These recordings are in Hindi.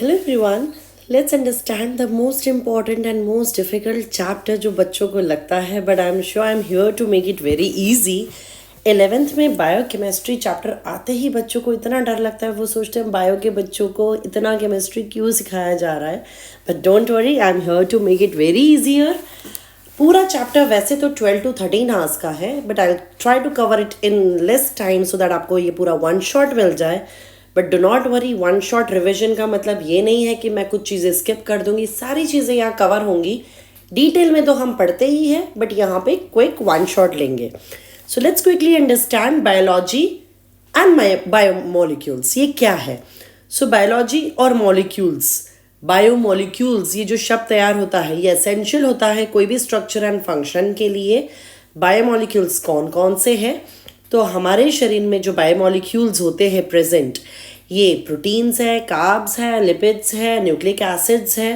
Hello everyone. Let's understand the most important and most difficult chapter जो बच्चों को लगता है, but I'm sure I'm here to make it very easy. 11th में बायोकेमिस्ट्री चैप्टर आते ही बच्चों को इतना डर लगता है, वो सोचते हैं बायो के बच्चों को इतना केमिस्ट्री क्यों सिखाया जा रहा है. But don't worry, I am here to make it very easier. पूरा चैप्टर वैसे तो 12 to 13 आवर्स का है, but I try to cover it in less time so that आपको ये पूरा वन शॉट मिल जाए. But do not worry, one shot revision का मतलब ये नहीं है कि मैं कुछ चीज़ें स्किप कर दूंगी. सारी चीज़ें यहाँ कवर होंगी. डिटेल में तो हम पढ़ते ही हैं, बट यहाँ पे क्विक वन शॉट लेंगे. So let's quickly understand biology and biomolecules. ये क्या है? सो बायोलॉजी और मॉलिक्यूल्स, बायोमोलिक्यूल्स, ये जो शब्द तैयार होता है ये एसेंशियल होता है कोई भी स्ट्रक्चर एंड फंक्शन के लिए. बायोमोलिक्यूल्स कौन कौन से हैं? तो हमारे शरीर में जो बायोमोलिक्यूल्स होते हैं प्रेजेंट, ये प्रोटीन्स है, कार्ब्स है, लिपिड्स है, न्यूक्लिक एसिड्स है.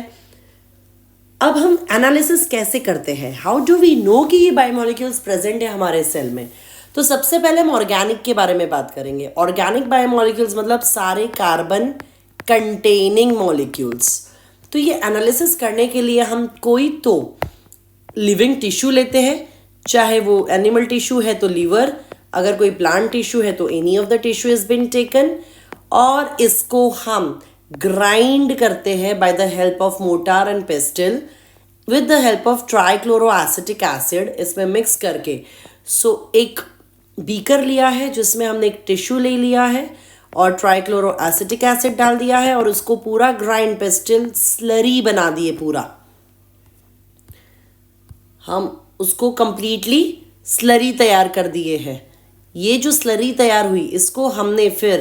अब हम एनालिसिस कैसे करते हैं? हाउ डू वी नो कि ये बायोमोलिक्यूल्स प्रेजेंट है हमारे सेल में? तो सबसे पहले हम ऑर्गेनिक के बारे में बात करेंगे. ऑर्गेनिक बायोमोलिक्यूल्स मतलब सारे कार्बन कंटेनिंग मॉलिक्यूल्स. तो ये एनालिसिस करने के लिए हम कोई तो लिविंग टिश्यू लेते हैं, चाहे वो एनिमल टिश्यू है तो लीवर, अगर कोई प्लांट टिश्यू है तो any of the tissue is been taken, और इसको हम ग्राइंड करते हैं by the help of mortar and pestle with the help of trichloroacetic acid, इसमें मिक्स करके. सो एक बीकर लिया है जिसमें हमने एक टिश्यू ले लिया है और ट्राइक्लोरोएसिटिक एसिड डाल दिया है और उसको पूरा ग्राइंड, पेस्टिल स्लरी बना दिए पूरा. हम उसको कंप्लीटली स्लरी तैयार कर दिए हैं. ये जो स्लरी तैयार हुई इसको हमने फिर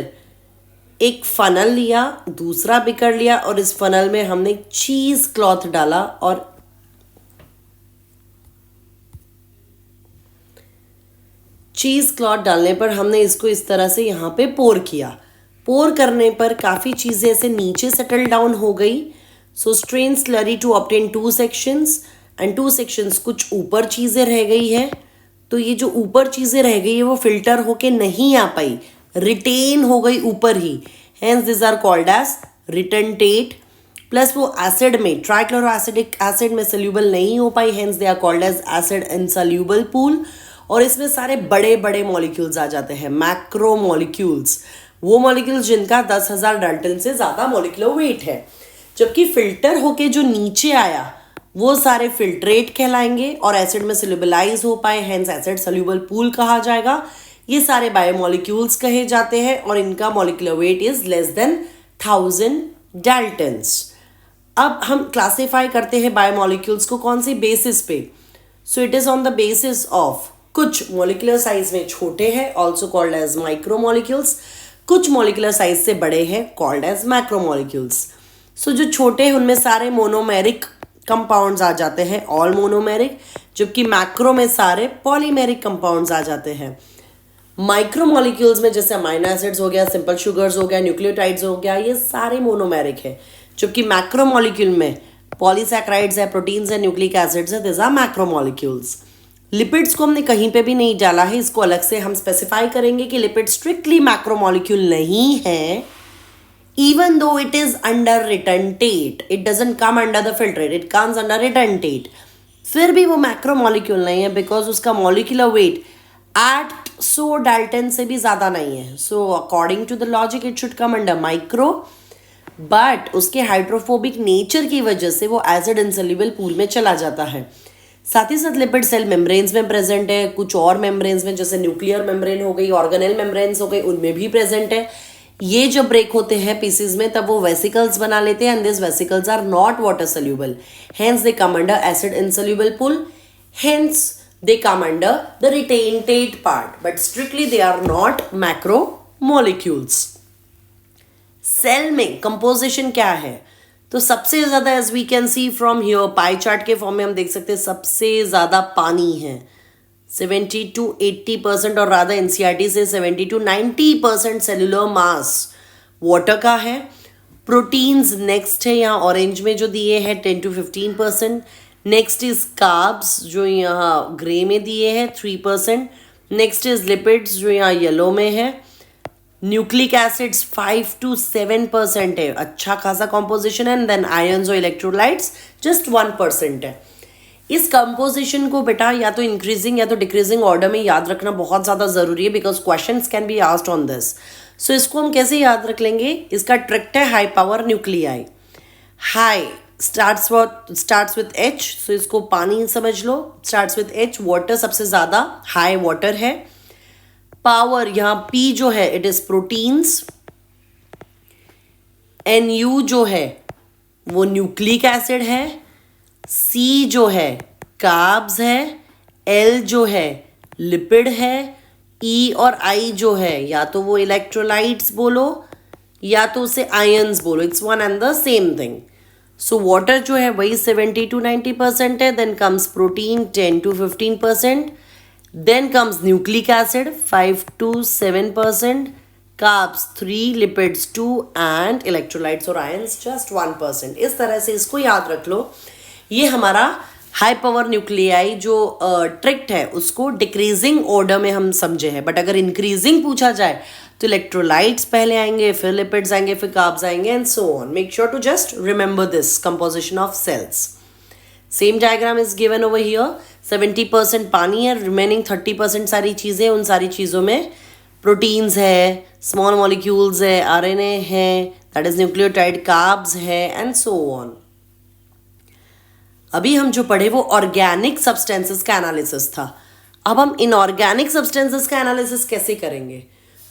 एक फनल लिया, दूसरा बिकर लिया और इस फनल में हमने चीज क्लॉथ डाला और चीज क्लॉथ डालने पर हमने इसको इस तरह से यहाँ पे पोर किया. पोर करने पर काफ़ी चीज़ें ऐसे नीचे सेटल डाउन हो गई. So strain slurry to obtain two sections and two sections, कुछ ऊपर चीज़ें रह गई है. तो ये जो ऊपर चीज़ें रह गई है वो फिल्टर होके नहीं आ पाई, रिटेन हो गई ऊपर ही. Hence this are called as retentate. Plus वो एसिड में, ट्राइक्लोरोएसिडिक एसिड में सोल्यूबल नहीं हो पाई, hence they are called as acid insoluble pool. और इसमें सारे बड़े बड़े मॉलिक्यूल्स आ जाते हैं, मैक्रो मॉलिक्यूल्स, वो मॉलिक्यूल्स जिनका 10,000 डाल्टन से ज़्यादा मॉलिक्यूलर वेट है. जबकि फिल्टर होके जो नीचे आया वो सारे फिल्ट्रेट कहलाएंगे और एसिड में सोल्यूबलाइज हो पाए, हेंस एसिड सोल्यूबल पूल कहा जाएगा. ये सारे बायोमोलिक्यूल्स कहे जाते हैं और इनका molecular weight is less than 1000 Dalton's. अब हम क्लासीफाई करते हैं बायोमोलिक्यूल्स को कौन सी बेसिस पे? So it is on the basis of, कुछ मॉलिक्यूलर साइज में छोटे हैं ऑल्सो कॉल्ड एज माइक्रोमोलिक्यूल्स, कुछ मॉलिक्यूलर साइज से बड़े हैं कॉल्ड एज मैक्रोमोलिक्यूल्स. सो जो छोटे हैं उनमें सारे मोनोमेरिक कंपाउंड्स आ जाते हैं, ऑल मोनोमेरिक, जबकि मैक्रो में सारे पॉलीमेरिक कंपाउंड्स आ जाते हैं. माइक्रोमोलिक्यूल्स में जैसे अमाइनो एसिड्स हो गया, सिंपल शुगर्स हो गया, न्यूक्लियोटाइड्स हो गया, ये सारे मोनोमेरिक है. जबकि मैक्रोमोलिक्यूल में पॉलीसैकेराइड्स है, प्रोटीन्स है, न्यूक्लिक एसिड्स है, दिस आर मैक्रोमोलिक्यूल्स. लिपिड्स को हमने कहीं पे भी नहीं डाला है, इसको अलग से हम स्पेसिफाई करेंगे कि लिपिड स्ट्रिक्टली मैक्रोमोलिक्यूल नहीं है. Even though it is under retentate, it doesn't come under the filtrate, it comes under retentate. फिर भी वो मैक्रोमोलिक्यूल नहीं है बिकॉज उसका मॉलिक्यूलर वेट 800 डाल्टन से भी ज़्यादा नहीं है. So according to the logic it should come under micro, but उसके हाइड्रोफोबिक नेचर की वजह से वो एसिड इनसोल्यूबल पूल में चला जाता है. साथ ही साथ लिपिड सेल मेम्ब्रेन्स में प्रेजेंट है, कुछ और मेम्ब्रेन्स में जैसे न्यूक्लियर मेम्ब्रेन हो गई, ऑर्गेनेल मेम्ब्रेन्स हो गई, उनमें भी प्रेजेंट है. ये जब ब्रेक होते हैं पीसेस में तब वो वेसिकल्स बना लेते हैं and this vesicles are not water soluble, hence they come under acid insoluble pool, hence they come under the retentate part, but strictly they are not macro molecules. Cell में कंपोजिशन क्या है? तो सबसे ज़्यादा as we can see from here, pie chart के फॉर्म में हम देख सकते हैं सबसे ज़्यादा पानी है, 70 to 80% और राधा एनसीईआरटी से 70 to 90% सेलुलर मास वाटर का है. प्रोटीन्स नेक्स्ट है, यहाँ ऑरेंज में जो दिए हैं 10 to 15%. नेक्स्ट इज कार्ब्स जो यहाँ ग्रे में दिए हैं 3%. नेक्स्ट इज लिपिड्स जो यहाँ येलो में है. न्यूक्लिक एसिड्स 5 to 7% है, अच्छा खासा कॉम्पोजिशन है. एंड देन आयंस और इलेक्ट्रोलाइट्स जस्ट 1% है. इस कंपोजिशन को बेटा या तो इंक्रीजिंग या तो डिक्रीजिंग ऑर्डर में याद रखना बहुत ज़्यादा ज़रूरी है, because questions can be asked on this. So इसको हम कैसे याद रख लेंगे? इसका ट्रिक है high power nuclei. High starts with H, so इसको पानी समझ लो. स्टार्ट्स विथ H, वाटर सबसे ज़्यादा हाई वाटर है. पावर यहाँ P जो है इट इज प्रोटीन्स. NU जो है वो न्यूक्लिक एसिड है. C जो है कार्ब्स है. L जो है लिपिड है. E और I जो है या तो वो इलेक्ट्रोलाइट्स बोलो या तो उसे आयंस बोलो. It's one and the same thing. So water जो है वही 70 to 90% है. Then comes protein 10 to 15%. Then comes nucleic acid 5 to 7%, carbs 3, lipids 2 and electrolytes और ions just 1%. इस तरह से इसको याद रख लो. ये हमारा हाई पावर न्यूक्लियाई जो ट्रिक्ट है उसको डिक्रीजिंग ऑर्डर में हम समझे हैं. बट अगर इंक्रीजिंग पूछा जाए तो इलेक्ट्रोलाइट्स पहले आएंगे, फिर लिपिड्स आएंगे, फिर कार्ब्स आएंगे and so on. Make sure to just remember this composition of cells. Same diagram is given over here. 70% पानी है, रिमेनिंग 30% सारी चीज़ें. उन सारी चीज़ों में प्रोटीन्स है, स्मॉल मॉलिक्यूल्स है, RNA है, दैट इज न्यूक्लियोटाइड, कार्ब्स है एंड सो ऑन. अभी हम जो पढ़े वो ऑर्गेनिक सब्सटेंसेस का एनालिसिस था. अब हम इनऑर्गेनिक सब्सटेंसेस का एनालिसिस कैसे करेंगे?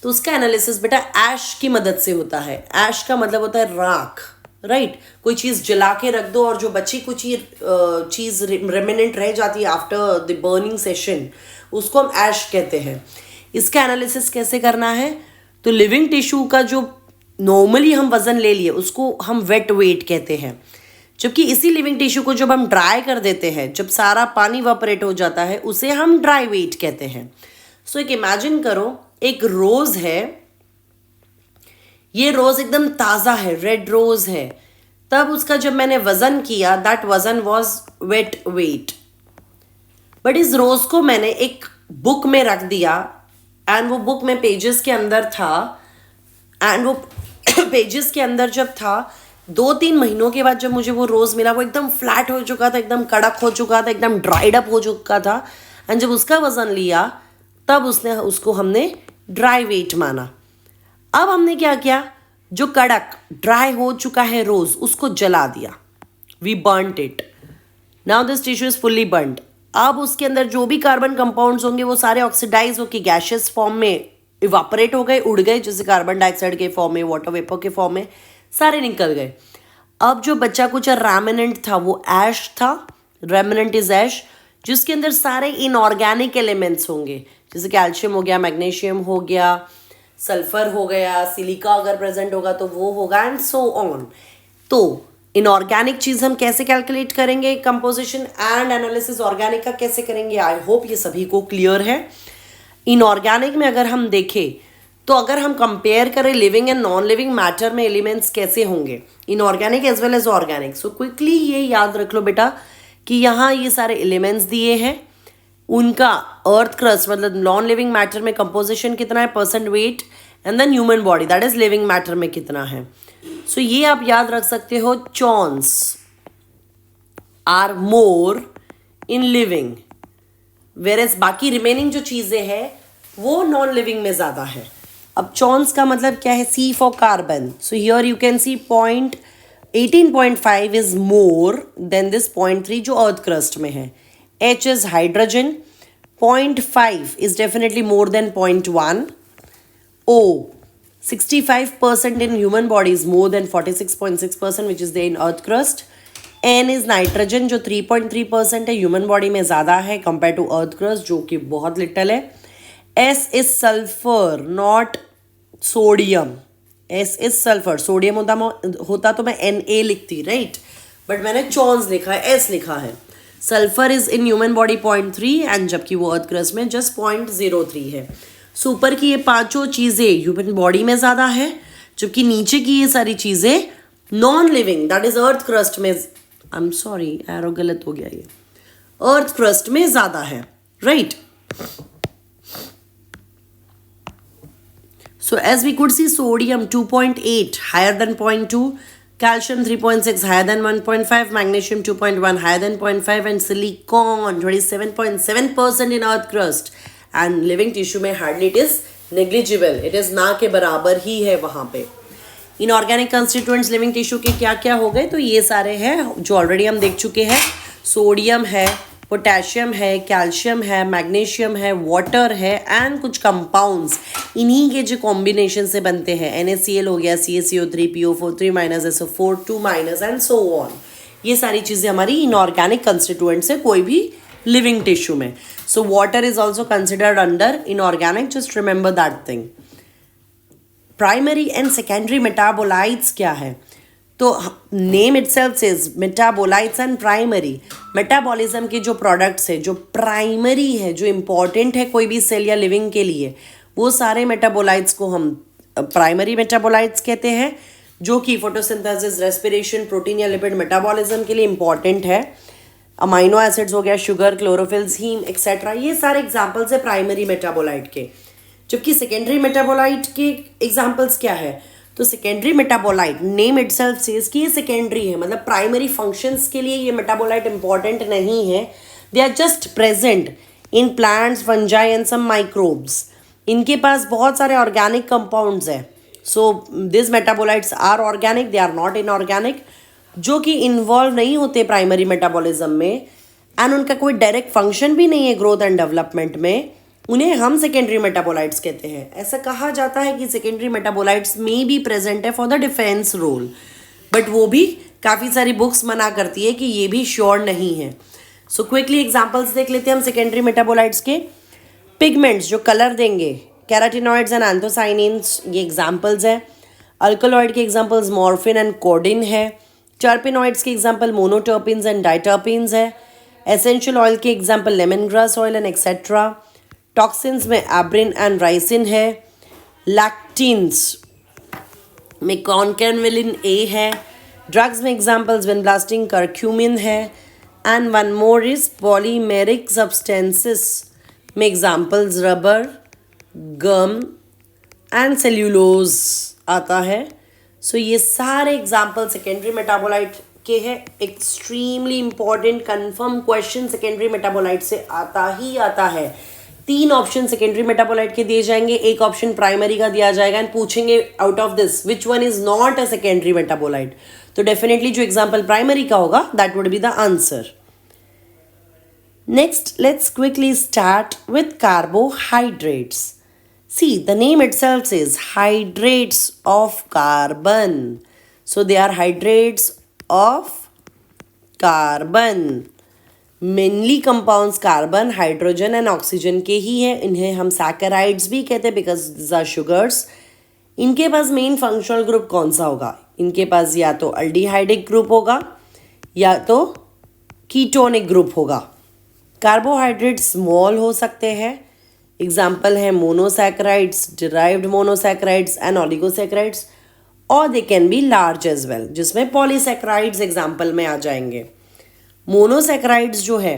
तो उसका एनालिसिस बेटा ऐश की मदद से होता है. ऐश का मतलब होता है राख, राइट. कोई चीज़ जला के रख दो और जो बची कुछ चीज़ रेमिनेंट रह जाती है आफ्टर द बर्निंग सेशन, उसको हम ऐश कहते हैं. इसका एनालिसिस कैसे करना है? तो लिविंग टिश्यू का जो नॉर्मली हम वजन ले लिए उसको हम वेट वेट कहते हैं. जबकि इसी लिविंग टिश्यू को जब हम ड्राई कर देते हैं, जब सारा पानी इवापोरेट हो जाता है, उसे हम ड्राई वेट कहते हैं. सो एक इमेजिन करो, एक रोज है. ये रोज एकदम ताज़ा है, रेड रोज है. तब उसका जब मैंने वजन किया, दैट वजन वॉज वेट वेट. बट इस रोज को मैंने एक बुक में रख दिया एंड वो बुक में पेजेस के अंदर था. एंड वो पेजेस के अंदर जब था, 2-3 महीनों के बाद जब मुझे वो रोज मिला, वो एकदम फ्लैट हो चुका था, एकदम कड़क हो चुका था, एकदम ड्राइड अप हो चुका था. एंड जब उसका वजन लिया तब उसको हमने ड्राई वेट माना. अब हमने क्या किया? जो कड़क ड्राई हो चुका है रोज, उसको जला दिया. We burnt it. Now this tissue is fully burned. अब उसके अंदर जो भी कार्बन कंपाउंड्स होंगे वो सारे ऑक्सीडाइज होकर गैशियस फॉर्म में इवापोरेट हो गए, उड़ गए, जैसे कार्बन डाइऑक्साइड के फॉर्म में, वाटर वेपर के फॉर्म में सारे निकल गए. अब जो बच्चा कुछ रेमिनेंट था वो ऐश था. रेमिनेंट इज ऐश, जिसके अंदर सारे इनऑर्गेनिक एलिमेंट्स होंगे, जैसे कैल्शियम हो गया, मैग्नीशियम हो गया, सल्फर हो गया, सिलिका अगर प्रेजेंट होगा तो वो होगा एंड सो ऑन. तो इनऑर्गेनिक चीज़ हम कैसे कैलकुलेट करेंगे? कंपोजिशन एंड एनालिसिस ऑर्गेनिक का कैसे करेंगे? आई होप ये सभी को क्लियर है. इनऑर्गेनिक में अगर हम देखें तो अगर हम कंपेयर करें living and non living matter में एलिमेंट्स कैसे होंगे, inorganic as well as organic. So quickly ये याद रख लो बेटा कि यहाँ ये सारे एलिमेंट्स दिए हैं, उनका अर्थ क्रस्ट मतलब नॉन लिविंग मैटर में कंपोजिशन कितना है, percent weight, and then human body that is living matter में कितना है. सो ये आप याद रख सकते हो. चॉन्स आर मोर इन लिविंग, वेरेस बाकी रिमेनिंग जो चीज़ें हैं वो नॉन लिविंग में ज़्यादा है. अब चॉन्स का मतलब क्या है? C for carbon. So here you can see 18.5 is more than this 0.3 जो अर्थ क्रस्ट में है. H is hydrogen. 0.5 is definitely more than 0.1. O, 65% in human body is more than 46.6% which is there in earth crust. N is nitrogen जो 3.3% है, ह्यूमन बॉडी में ज़्यादा है कंपेयर टू अर्थ क्रस्ट जो कि बहुत लिटल है. S is sulfur not sodium. S is sulfur. Sodium होता तो मैं Na लिखती, राइट, बट मैंने चॉन्स लिखा है, S लिखा है. Sulphur is in human body 0.3 and जबकि वो अर्थ क्रस्ट में जस्ट 0.03 है. सुपर की ये पांचों चीज़ें ह्यूमन बॉडी में ज़्यादा है, जबकि नीचे की ये सारी चीज़ें non living that is earth crust में, आई एम सॉरी एरो गलत हो गया, ये अर्थ क्रस्ट में ज़्यादा है, right. So as we could see, sodium 2.8 higher than 0.2, calcium 3.6 higher than 1.5, magnesium 2.1 higher than 0.5 and silicon 27.7% in earth crust. And living tissue में hardly it is negligible. It is ना के बराबर ही है वहाँ पे. इनऑर्गेनिक कंस्टिट्यूएंट्स लिविंग टिश्यू के क्या क्या हो गए, तो ये सारे हैं जो ऑलरेडी हम देख चुके हैं. सोडियम है, पोटेशियम है, कैल्शियम है, मैग्नीशियम है, वाटर है एंड कुछ कंपाउंड्स. इन्हीं के जो कॉम्बिनेशन से बनते हैं. NaCl हो गया, CaCO3, PO4 3- SO4 2- and so on. ये सारी चीज़ें हमारी इनऑर्गेनिक कंस्टिट्यूएंट्स है कोई भी लिविंग टिश्यू में. So water is also considered under inorganic. Just remember that thing. Primary and secondary metabolites क्या है, तो name itself says metabolites and primary. Metabolism के जो प्रोडक्ट्स है, जो प्राइमरी है, जो इम्पॉर्टेंट है कोई भी सेल या लिविंग के लिए, वो सारे मेटाबोलाइट्स को हम प्राइमरी मेटाबोलाइट्स कहते हैं, जो कि फोटोसिंथेसिस, रेस्पिरेशन, प्रोटीन या लिपिड मेटाबॉलिज्म के लिए इम्पॉर्टेंट है. अमाइनो एसिड्स हो गया, शुगर, क्लोरोफिल्स, हीम एक्सेट्रा, ये सारे एग्जाम्पल्स है प्राइमरी मेटाबोलाइट के. जबकि सेकेंडरी मेटाबोलाइट के एग्जाम्पल्स क्या है, तो secondary metabolite name itself says कि ये सेकेंडरी है, मतलब प्राइमरी फंक्शंस के लिए ये मेटाबोलाइट इंपॉर्टेंट नहीं है. They are just present in plants, fungi and some microbes. इनके पास बहुत सारे ऑर्गेनिक कंपाउंड्स है. So this metabolites are organic, they are not inorganic, जो कि इन्वॉल्व नहीं होते प्राइमरी मेटाबॉलिज्म में एंड उनका कोई डायरेक्ट फंक्शन भी नहीं है ग्रोथ एंड डेवलपमेंट में. उन्हें हम सेकेंडरी मेटाबोलाइट्स कहते हैं. ऐसा कहा जाता है कि सेकेंडरी मेटाबोलाइट्स में भी प्रेजेंट है for the defence role, but वो भी काफ़ी सारी बुक्स मना करती है कि ये भी श्योर नहीं है. सो क्विकली एग्जांपल्स देख लेते हैं हम सेकेंडरी मेटाबोलाइट्स के. पिगमेंट्स जो कलर देंगे, कैराटिनॉइड्स एंड एंथोसाइनिन्स, ये एग्जाम्पल्स हैं. अल्कलॉइड के एग्जाम्पल्स मॉर्फिन एंड कोडिन है. टर्पिनॉइड्स के एग्जाम्पल मोनोटर्पिन्स एंड डाइटर्पिन्स है. एसेंशियल ऑयल के example lemon grass oil and etcetera. Toxins में एब्रिन एंड राइसिन है. लैक्टिन्स में कॉन्केनविलिन ए है. ड्रग्स में एग्जाम्पल्स विनब्लास्टिंग, करक्यूमिन है. And one more is polymeric substances में examples rubber, gum and cellulose आता है. सो ये सारे एग्जाम्पल सेकेंडरी मेटाबोलाइट के हैं. Extremely important confirm question secondary metabolite से आता ही आता है. 3 ऑप्शन सेकेंडरी मेटाबोलाइट के दिए जाएंगे, 1 ऑप्शन प्राइमरी का दिया जाएगा एंड पूछेंगे out of this which one is not a secondary metabolite. तो डेफिनेटली जो एग्जाम्पल प्राइमरी का होगा that would be the answer. Next let's quickly start with carbohydrates. See, the name itself says hydrates of carbon. So they are hydrates of carbon. Mainly compounds carbon, hydrogen and oxygen के ही हैं. इन्हें हम saccharides भी कहते हैं because these are sugars. इनके पास मेन फंक्शनल ग्रुप कौन सा होगा? इनके पास या तो अल्डिहाइडिक ग्रुप होगा या तो कीटोनिक ग्रुप होगा. कार्बोहाइड्रेट स्मॉल हो सकते हैं. एग्जाम्पल है monosaccharides, derived monosaccharides and oligosaccharides, और they can be large as well, जिसमें पॉलीसैकेराइड्स एग्जाम्पल में आ जाएंगे. मोनोसैकेराइड्स जो है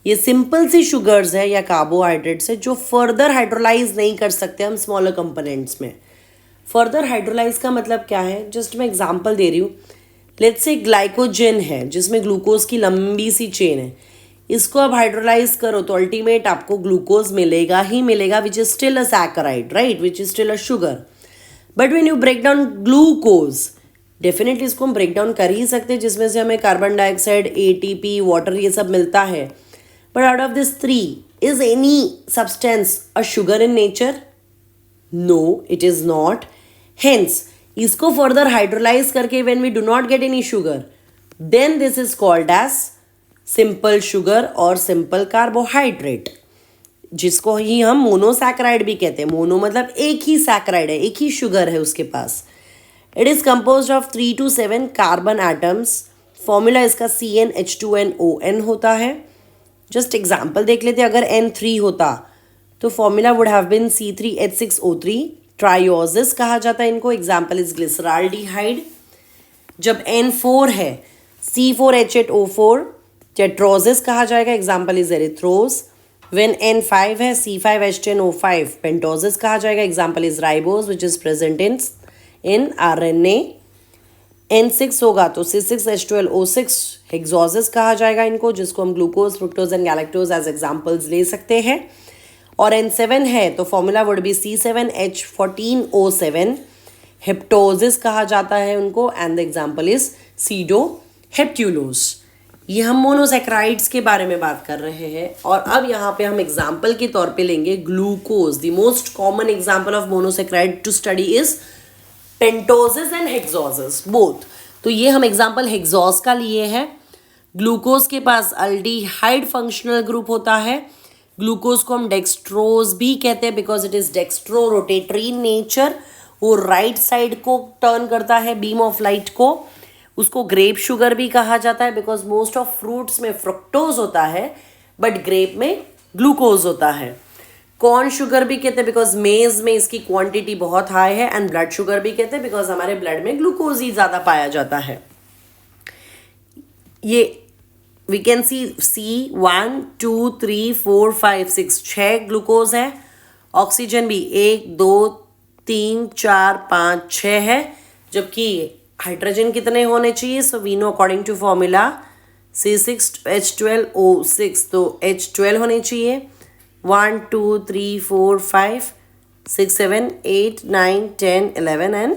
ये सिंपल सी शुगर्स है या कार्बोहाइड्रेट्स है जो फर्दर हाइड्रोलाइज नहीं कर सकते हम स्मॉलर कंपोनेंट्स में. फर्दर हाइड्रोलाइज का मतलब क्या है, जस्ट मैं एग्जाम्पल दे रही हूँ. लेट्स से ग्लाइकोजन है जिसमें ग्लूकोज की लंबी सी चेन है. इसको अब हाइड्रोलाइज करो तो अल्टीमेट आपको ग्लूकोज मिलेगा ही मिलेगा, which is still a saccharide, right, which is still a sugar. But when you break down glucose, definitely इसको हम ब्रेक डाउन कर ही सकते हैं जिसमें से हमें कार्बन डाइऑक्साइड, ATP, वाटर, ये सब मिलता है. But out of this 3 is any substance a sugar in nature? No, it is not. Hence इसको फर्दर हाइड्रोलाइज करके when we do not get any sugar, then this is called as simple sugar और सिंपल कार्बोहाइड्रेट, जिसको ही हम मोनोसैकेराइड भी कहते हैं. मोनो मतलब एक ही सैकेराइड है, एक ही शुगर है उसके पास. It is composed of 3 to 7 carbon atoms. Formula इसका CnH2nOn होता है. जस्ट एग्जाम्पल देख लेते हैं. अगर N3 होता तो formula would have been C3H6O3. Trioses कहा जाता है इनको. Example is glyceraldehyde. जब N4 है C4H8O4, टेट्रोसिस कहा जाएगा. Example is erythrose. When N5 है C5H10O5 पेंटोसिस कहा जाएगा. Example is ribose which is present in RNA. N6 होगा तो C6H12O6 हेक्सोसिस कहा जाएगा इनको, जिसको हम glucose, fructose and galactose as examples ले सकते हैं. और N7 है तो फॉर्मूला वुड बी C7H14O7 हेप्टोसिस कहा जाता है उनको, and the example is sedoheptulose. ये हम मोनोसैकेराइड्स के बारे में बात कर रहे हैं. और अब यहाँ पे हम एग्जाम्पल के तौर पे लेंगे glucose. The most common example of monosaccharide to study is pentoses and hexoses both. तो ये हम एग्जाम्पल हेक्सोस का लिए हैं. ग्लूकोज के पास अल्डिहाइड फंक्शनल ग्रुप होता है. ग्लूकोज को हम डेक्सट्रोज भी कहते हैं because it is dextro rotatory in nature. वो राइट साइड को टर्न करता है बीम ऑफ लाइट को. उसको ग्रेप शुगर भी कहा जाता है बिकॉज मोस्ट ऑफ फ्रूट्स में फ्रुक्टोज होता है बट ग्रेप में ग्लूकोज होता है. कॉर्न शुगर भी कहते हैं बिकॉज मेज में इसकी क्वांटिटी बहुत हाई है. एंड ब्लड शुगर भी कहते हैं बिकॉज हमारे ब्लड में ग्लूकोज ही ज़्यादा पाया जाता है. ये वी कैन सी 1 2 3 4 5 6 6 ग्लूकोज है. ऑक्सीजन भी 1 2 3 4 5 6 है. जबकि हाइड्रोजन कितने होने चाहिए? So we know according to formula C6H12O6 तो H12 होने चाहिए. 1 2 3 4 5 6 7 8 9 10 11 एंड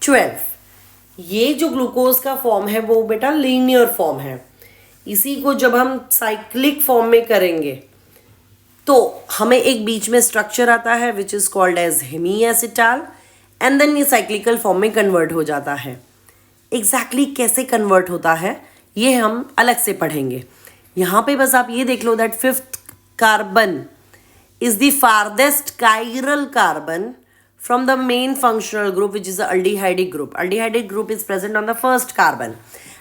12. ये जो ग्लूकोज का फॉर्म है वो बेटा लीनियर फॉर्म है. इसी को जब हम साइक्लिक फॉर्म में करेंगे तो हमें एक बीच में स्ट्रक्चर आता है which is called as hemiacetal and then ये साइक्लिकल फॉर्म में कन्वर्ट हो जाता है. एग्जैक्टली कैसे कन्वर्ट होता है ये हम अलग से पढ़ेंगे. यहाँ पे बस आप ये देख लो दैट 5th कार्बन is the farthest chiral carbon from the main functional group which is the aldehydic group. Aldehydic group is present on the first carbon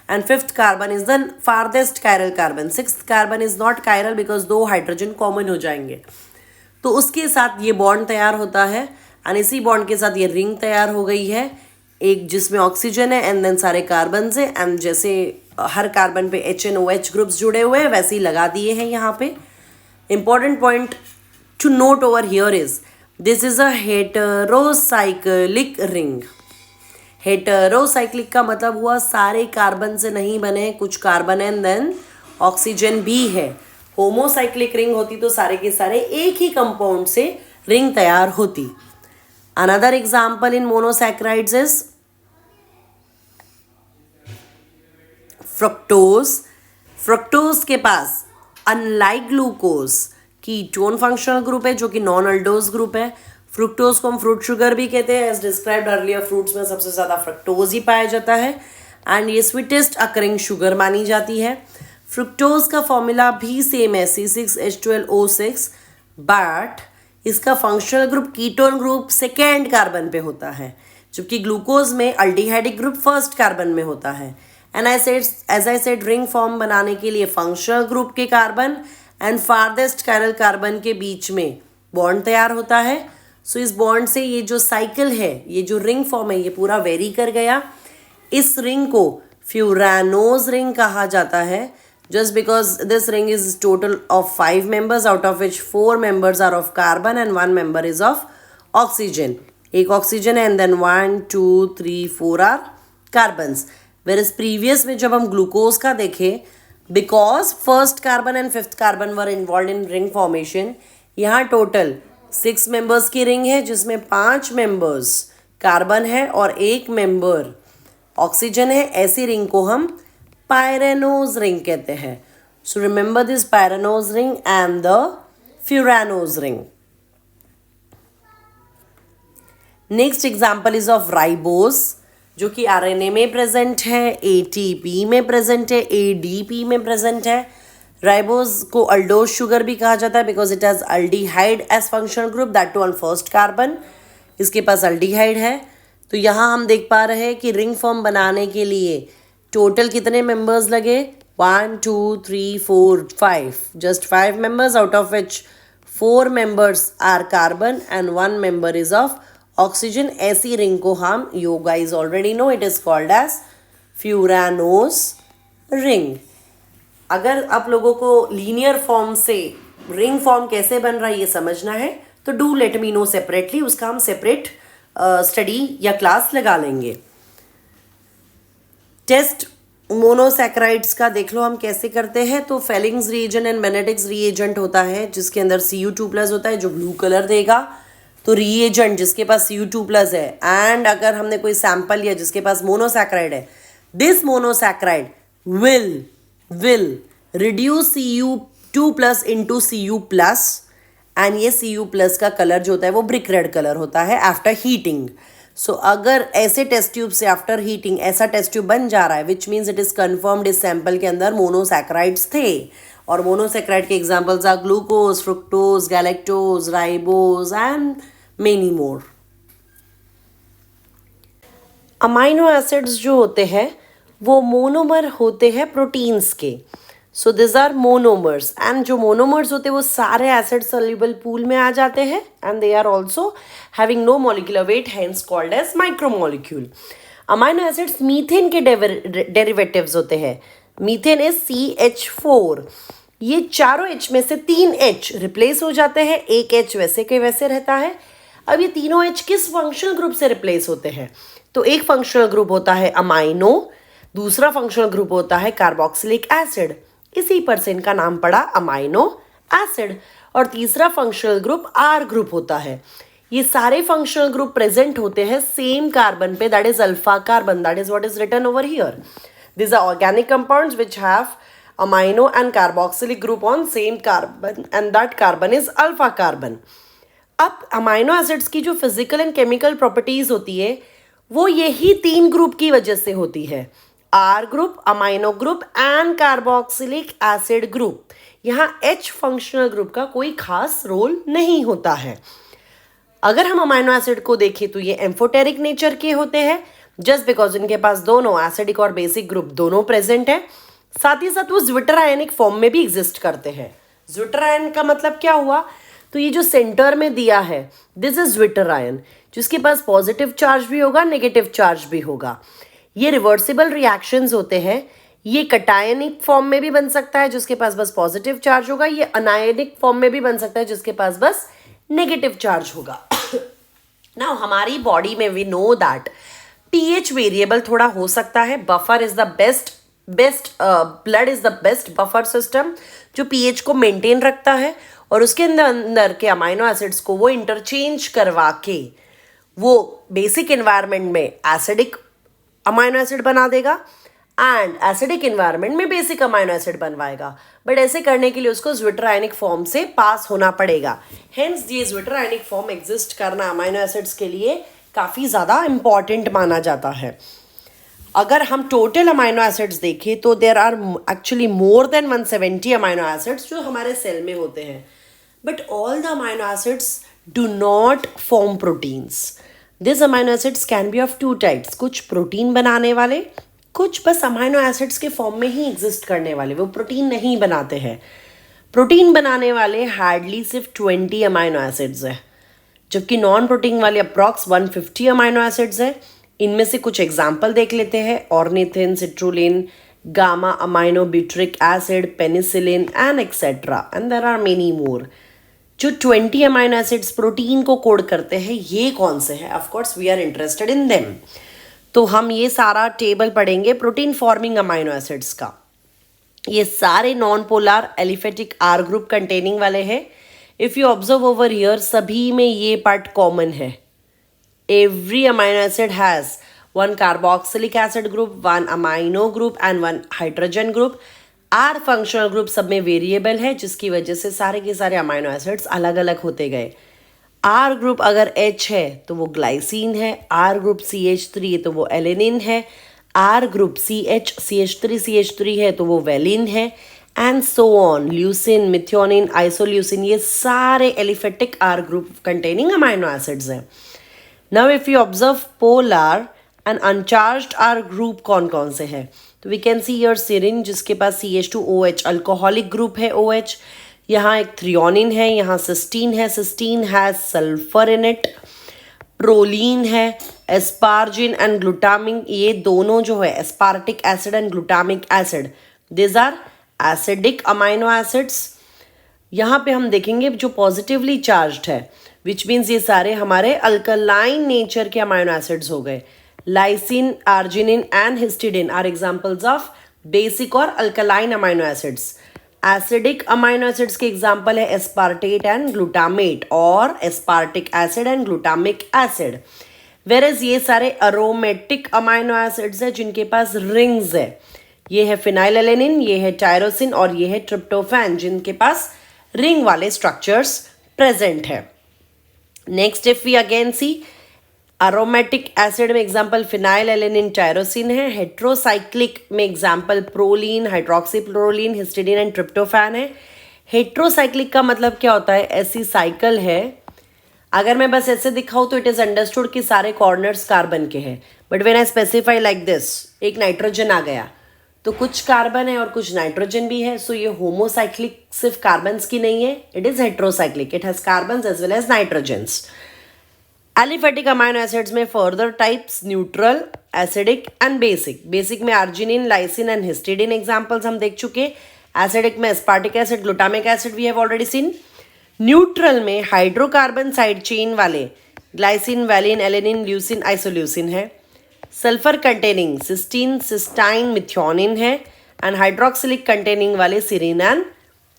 and 5th carbon is the farthest chiral carbon. 6th carbon is not chiral because 2 hydrogen common हो जाएंगे. तो उसके साथ ये बॉन्ड तैयार होता है और इसी बॉन्ड के साथ ये रिंग तैयार हो गई है एक जिसमें ऑक्सीजन है एंड देन सारे कार्बन से. एंड जैसे हर कार्बन पे HNOH ग्रुप्स जुड़े हुए हैं वैसे ही लगा दिए हैं यहाँ पे. Important point to note over here is this is a heterocyclic ring. Heterocyclic का मतलब हुआ सारे कार्बन से नहीं बने, कुछ कार्बन एंड देन ऑक्सीजन भी है. होमोसाइक्लिक रिंग होती तो सारे के सारे एक ही कंपाउंड से रिंग तैयार होती. Another example in monosaccharides is fructose. Fructose के पास unlike glucose ketone functional group है जो कि नॉन अल्डोज ग्रुप है. फ्रुक्टोज को हम फ्रूट शुगर भी कहते हैं. एज डिस्क्राइब्ड अर्लियर फ्रूट्स में सबसे ज़्यादा फ्रुक्टोज ही पाया जाता है एंड ये स्वीटेस्ट अकरिंग शुगर मानी जाती है. फ्रुक्टोज का फॉर्मूला भी सेम है C6H12O6 बट इसका functional group ketone group second carbon पे होता है जबकि ग्लूकोज में अल्डिहाइडिक ग्रुप फर्स्ट कार्बन में होता है. And as I said ring form बनाने के लिए फंक्शनल ग्रुप के carbon and farthest chiral carbon के बीच में बॉन्ड तैयार होता है. सो इस बॉन्ड से ये जो साइकिल है, ये जो रिंग फॉर्म है, ये पूरा वेरी कर गया. इस रिंग को फ्यूरानोज रिंग कहा जाता है just because this ring is total of 5 members out of which 4 members are of carbon and 1 member is of oxygen. एक ऑक्सीजन है and then 1 2 3 4 are carbons. Whereas previous में जब हम ग्लूकोज का देखें because first carbon and 5th carbon were involve in ring formation. यहाँ टोटल 6 members की रिंग है जिसमें 5 members कार्बन है और 1 member ऑक्सीजन है. ऐसी रिंग को हम पायरेनोज रिंग कहते हैं. So remember this pyranose ring and the furanose ring. Next example is of ribose जो कि आरएनए में प्रेजेंट है, एटीपी में प्रेजेंट है, एडीपी में प्रेजेंट है. राइबोज को अल्डोज शुगर भी कहा जाता है because it has aldehyde as functional group that too on first carbon. इसके पास अल्डिहाइड है. तो यहाँ हम देख पा रहे हैं कि रिंग फॉर्म बनाने के लिए टोटल कितने मेंबर्स लगे? 1 2 3 4 5. Just 5 members out of which 4 members are carbon and 1 member is of oxygen. ऐसी रिंग को हम you guys already know it is called as furanose ring. अगर आप लोगों को लीनियर फॉर्म से रिंग फॉर्म कैसे बन रहा है ये समझना है तो do let me know separately, उसका हम सेपरेट स्टडी या क्लास लगा लेंगे। टेस्ट मोनोसैकेराइड्स का देख लो हम कैसे करते हैं। तो फेलिंग्स रिएजेंट एंड बेनेडिक्स रिएजेंट होता है जिसके अंदर Cu2+ होता है जो ब्लू कलर देगा। तो रिएजेंट जिसके पास Cu2+ है एंड अगर हमने कोई सैंपल लिया जिसके पास मोनोसैकेराइड है, this monosaccharide will reduce Cu2+ into Cu+, and ये Cu+ का कलर जो होता है वो ब्रिक रेड कलर होता है आफ्टर हीटिंग। सो अगर ऐसे टेस्ट ट्यूब से आफ्टर हीटिंग ऐसा टेस्ट ट्यूब बन जा रहा है which means it is confirmed इस सैंपल के अंदर मोनोसैकेराइड्स थे। और मोनोसैकेराइड के examples are glucose, fructose, galactose, ribose and many more. Amino acids जो होते हैं वो मोनोमर होते हैं प्रोटीन्स के। So this are monomers and जो मोनोमर्स होते हैं वो सारे एसिड सोल्यूबल पूल में आ जाते हैं and they are also having no molecular weight, hence called as micromolecule. Amino acids methane के डेरिवेटिव्स होते हैं। Methane is CH4। ये चारों H में से 3 H रिप्लेस हो जाते हैं, एक H वैसे के वैसे रहता है। अब ये तीनों H किस फंक्शनल ग्रुप से रिप्लेस होते हैं? तो एक फंक्शनल ग्रुप होता है अमाइनो, दूसरा फंक्शनल ग्रुप होता है कार्बोक्सिलिक एसिड, इसी पर से इनका नाम पड़ा अमाइनो एसिड, और तीसरा फंक्शनल ग्रुप R ग्रुप होता है। ये सारे फंक्शनल ग्रुप प्रेजेंट होते हैं सेम कार्बन पे, that is alpha carbon, that is what is written over here. These are organic compounds which have amino and carboxylic group on same carbon and that carbon is alpha carbon. अब अमाइनो एसिड्स की जो फिजिकल एंड केमिकल प्रॉपर्टीज होती है वो यही 3 ग्रुप की वजह से होती है, R group, amino group and carboxylic acid group. यहाँ H फंक्शनल ग्रुप का कोई खास रोल नहीं होता है। अगर हम अमाइनो एसिड को देखें तो ये एम्फोटेरिक नेचर के होते हैं जस्ट बिकॉज इनके पास दोनों एसिडिक और बेसिक ग्रुप दोनों प्रेजेंट है। साथ ही साथ वो ज्विटर आयनिक फॉर्म में भी एग्जिस्ट करते हैं। ज्विटर आयन का मतलब क्या हुआ? तो ये जो सेंटर में दिया है दिस इज ज्विटर आयन, जिसके पास पॉजिटिव चार्ज भी होगा, नेगेटिव चार्ज भी होगा। ये रिवर्सिबल रिएक्शंस होते हैं। ये कटायनिक फॉर्म में भी बन सकता है जिसके पास बस पॉजिटिव चार्ज होगा, ये अनायनिक फॉर्म में भी बन सकता है जिसके पास बस नेगेटिव चार्ज होगा। नाउ हमारी बॉडी में we know that pH variable थोड़ा हो सकता है। Buffer is the best blood is the best buffer system जो pH को मेंटेन रखता है और उसके अंदर के अमाइनो एसिड्स को वो इंटरचेंज करवा के वो बेसिक एनवायरनमेंट में एसिडिक अमाइनो एसिड बना देगा एंड एसिडिक एनवायरनमेंट में बेसिक अमाइनो एसिड बनवाएगा। बट ऐसे करने के लिए उसको ज्विटर आयनिक फॉर्म से पास होना पड़ेगा। हेंस ये ज्विटर आयनिक फॉर्म एग्जिस्ट करना अमाइनो एसिड्स के लिए काफ़ी ज़्यादा इम्पॉर्टेंट माना जाता है। अगर हम टोटल अमाइनो एसिड्स देखें तो there are actually more than 170 amino acids जो हमारे सेल में होते हैं। But all the amino acids do not form proteins. This amino acids can be of 2 types, कुछ प्रोटीन बनाने वाले, कुछ बस अमाइनो एसिड्स के फॉर्म में ही एग्जिस्ट करने वाले, वो प्रोटीन नहीं बनाते हैं। प्रोटीन बनाने वाले हार्डली सिर्फ 20 अमाइनो एसिड्स है, जबकि नॉन प्रोटीन वाले अप्रॉक्स 150 अमाइनो एसिड्स है। इनमें से कुछ एग्जाम्पल देख लेते हैं, ornithine, citrulline, gamma amino butyric acid, penicillin and etcetera and there are many more. जो 20 अमाइनो एसिड्स प्रोटीन को कोड करते हैं ये कौन से हैं? Of course we are interested in them. तो हम ये सारा टेबल पढ़ेंगे प्रोटीन फॉर्मिंग अमाइनो एसिड्स का। ये सारे non polar aliphatic R group containing वाले हैं। If you observe over here सभी में ये पार्ट कॉमन है। Every amino acid has 1 carboxylic acid group, 1 amino group and 1 hydrogen group. R functional group सब में वेरिएबल है जिसकी वजह से सारे के सारे अमाइनो एसिड्स अलग अलग होते गए। R ग्रुप अगर H है तो वो ग्लाइसिन है, R ग्रुप CH3 है तो वो एलेनिन है, R ग्रुप CH3 है तो वो वेलिन है and so on. Leucine, methionine, isoleucine ये सारे aliphatic R group containing amino acids हैं। Now if you observe polar and uncharged R group कौन कौन से हैं तो we can see your serine जिसके पास CH2OH अल्कोहलिक ग्रुप है OH। यहाँ एक थ्रियोनिन है, यहाँ सिस्टीन है, cysteine has sulphur in it. Proline है, एस्पार्जिन एंड ग्लूटामिन, ये दोनों जो है aspartic acid and glutamic acid, this are acidic amino acids. यहाँ पे हम देखेंगे जो पॉजिटिवली चार्ज्ड है, विच मीन्स ये सारे हमारे अल्कलाइन नेचर के अमाइनो एसिड्स हो गए। Lysine, arginine and histidine are examples of basic और alkaline amino acids. Acidic amino acids के एग्जाम्पल है एस्पार्टेट एंड ग्लूटामेट और aspartic acid and glutamic acid. Whereas ये सारे अरोमेटिक अमाइनो एसिड्स है जिनके पास रिंग्स है। ये है फिनाइलएलेनिन, ये है टायरोसिन और ये है ट्रिप्टोफैन जिनके पास रिंग वाले स्ट्रक्चर्स प्रेजेंट है। Next if we again see aromatic acid में एग्जाम्पल फिनाइलएलेनिन, टायरोसिन है। हेट्रोसाइक्लिक में example proline, hydroxyproline, histidine and tryptophan है। हेट्रोसाइक्लिक का मतलब क्या होता है? ऐसी साइकिल है, अगर मैं बस ऐसे दिखाऊं तो इट इज अंडरस्टूड कि सारे कॉर्नर्स कार्बन के हैं, but when I specify like this, एक नाइट्रोजन आ गया तो कुछ कार्बन है और कुछ नाइट्रोजन भी है। सो ये होमोसाइक्लिक सिर्फ कार्बन्स की नहीं है, it is heterocyclic, it has carbons as well as nitrogens. Aliphatic amino acids में further types neutral, acidic and basic. Basic में arginine, lysine and histidine examples हम देख चुके। एसिडिक में aspartic acid, glutamic acid we have already seen. Neutral में हाइड्रोकार्बन साइड चेन वाले glycine, valine, alanine, leucine, isoleucine है। Sulphur containing cysteine, cystine, methionine है एंड हाइड्रोक्सिलिक कंटेनिंग वाले सीरीन एंड